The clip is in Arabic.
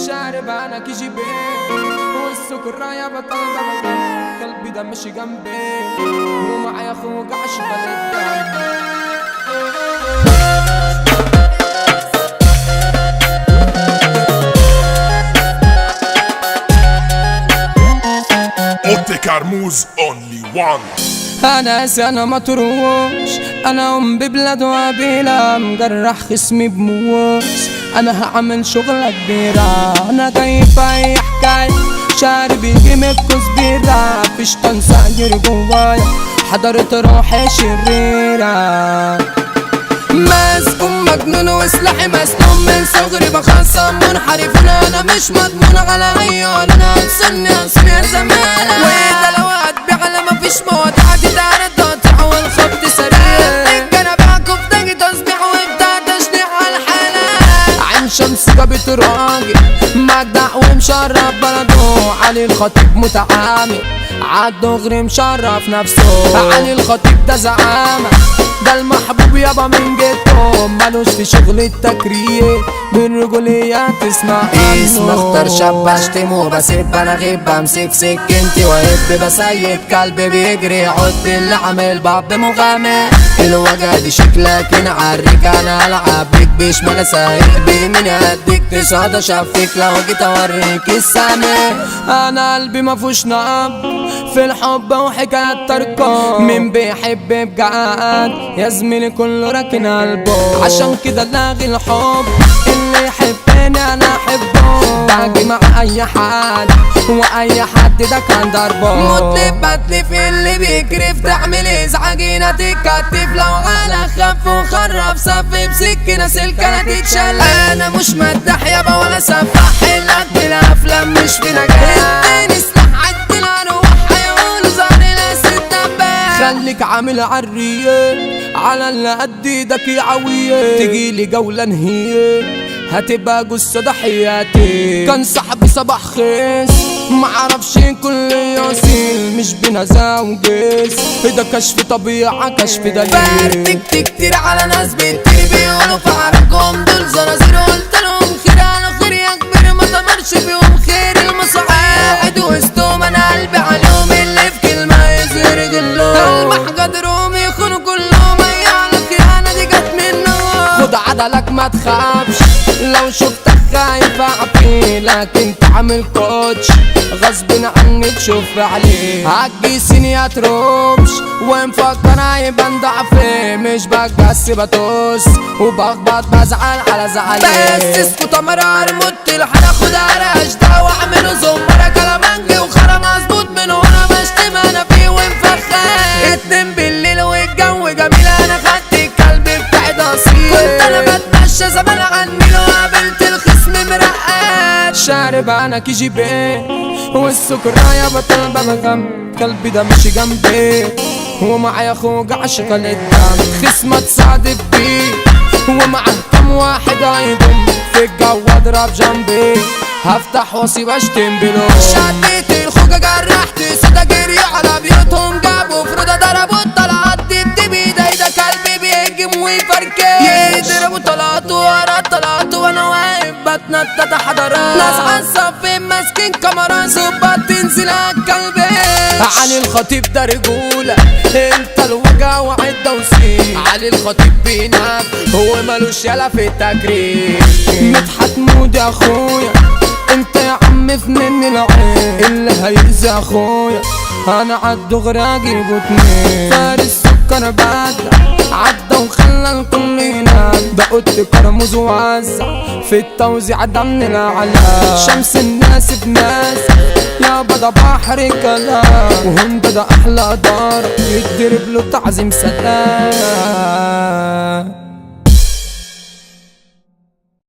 شارب انا كيجي بيه والسكر رايا بطل قلبي ده ماشي جنبي ومعايا اخوك عشرة للدم. Monte Carmouze only one. انا انا مطروش، انا ببلاد وقبيلة مجرح خصمي بموس. انا هعمل شغلة كبيرة، انا جاي في اي حكاية شارب يجي مكوس بيرة. فيش تنساير جوايا حضرت روحي شريرة. مسكون مجنون وسلاحي مسنون من صغري بخصم منحرف. انا مش مضمون على عيال، انا هتسني اصل يا زمان. وانت لو هتبيع على مفيش مواضيع تدار التقطيع والخبط سريع. انا بعكف تاجي تصبيح وبتاع تشنيع على الحلال. عين شمس جابت راجل مجدع ومشرف بلده. علي الخطيب متعامل عالدغري مشرف نفسه. علي الخطيب ده زعامة، ده المحبوب يابا من جيته. مالوش في شغل التكرير بالرجوليات تسمع اسم اختار شاب بشتمه بسيب انا غيب بمسك سكنتي وهب بسيب كلبي بيجري عد اللي عامل باب مغامر. الوجه دي شكلك نعريك انا العب بيك بشمال سايق بمين هديك تصعد اشفيك لو جيت اوريك السما. انا قلبي مفوش نقب في الحب وحكايات تركه. مين بيحب بجد يا زميلي كله راكن قلبه. عشان كده لاغي الحب، اللي يحبني انا احبه. باجي مع اي حد واي حد ده كان ضربه. مطلب بتلف اللي بيكرف تعمل ازعاجينا تتكتف. لو على خف وخرف صف بسكينه سلكه تتشل. انا مش مدح يابا ولا سفاح، لك بالافلام مش في نجاح. اديني سلاح عدل اروح هيقولوا زعلي ناس الدباب. خليك عامل عالريال على اللي قد ايدك يعويه. تجيلي جولة نهيه هتبقى جثة ضحياتي. كان صاحبي صباح خيس معرفش كل يصيل مش بنزا وجيس. ده كشف طبيعة كشف دليل. فرتكت كتير على ناس بنتي بيقولوا في عرقهم دول زنازير. قلت لهم خير انا خير يا كبير ما تمرش فيهم خير المصاعد وسطهم. انا قلبي عليهم اللي في كلمة يزهر جلهم. المحجد رومي يخونوا كلهم اي على خيانة دي جت منهم. خد عدلك ما تخافش لو شفتك خايف اعفي. لكن تعمل كوتش غصب عني تشوف عليه. هتجيسيني يا ترومش ومفكر هيبان ضعفي. مش بجس بتوس وبخبط بزعل على زعلي. بس اسكت امرار مت الحرا خد عرش ده واعمله زمرة كلامنجي وخرا مظبوط منه. وانا بشتم انا فيه ومفخر. اتنين بالليل والجو جميل انا خدت الكلب بتاعي ده اصيل. كنت انا بتمشى زمان عني لو قابلت الخصم مرقات. شارب انا كيجي بيه والسكر رايا بطل بغم. قلبي ده ماشي جنبي ومعايا اخوك عشقة للدم. خصمة تصادف بيه ومعاه كم واحد هيضم. في الجو اضرب جنبي هفتح واسيب اشتم بلو. شديت الخوجة جرحت سودا جري على بيوتهم. جابوا فرودة ضربوا الطلعات دي بيدا ده كلبي بيهجم ويفركش. يضربوا طلعات ورا طلعات وانا واقف بتنطط حضرات. ناس عالصف ماسكين كاميرا ظباط تنزل عالكلبي. علي الخطيب ده رجولة انت الوجع وعدة وسين. علي الخطيب بينام هو مالوش يلا في التكريم. مدحت مود يا اخويا انت يا عم فنن العين. اللي هيأذي اخويا انا عالدغري اجيبه اتنين. فارس سكر بعد عدى وخلى الكل ينام. ده قلت كرموز ووزع في التوزيع ده من الاعلام. شمس الناس بناس يابا ده بحر كلام. وهند ده احلى دار يتضرب له تعظيم سلام.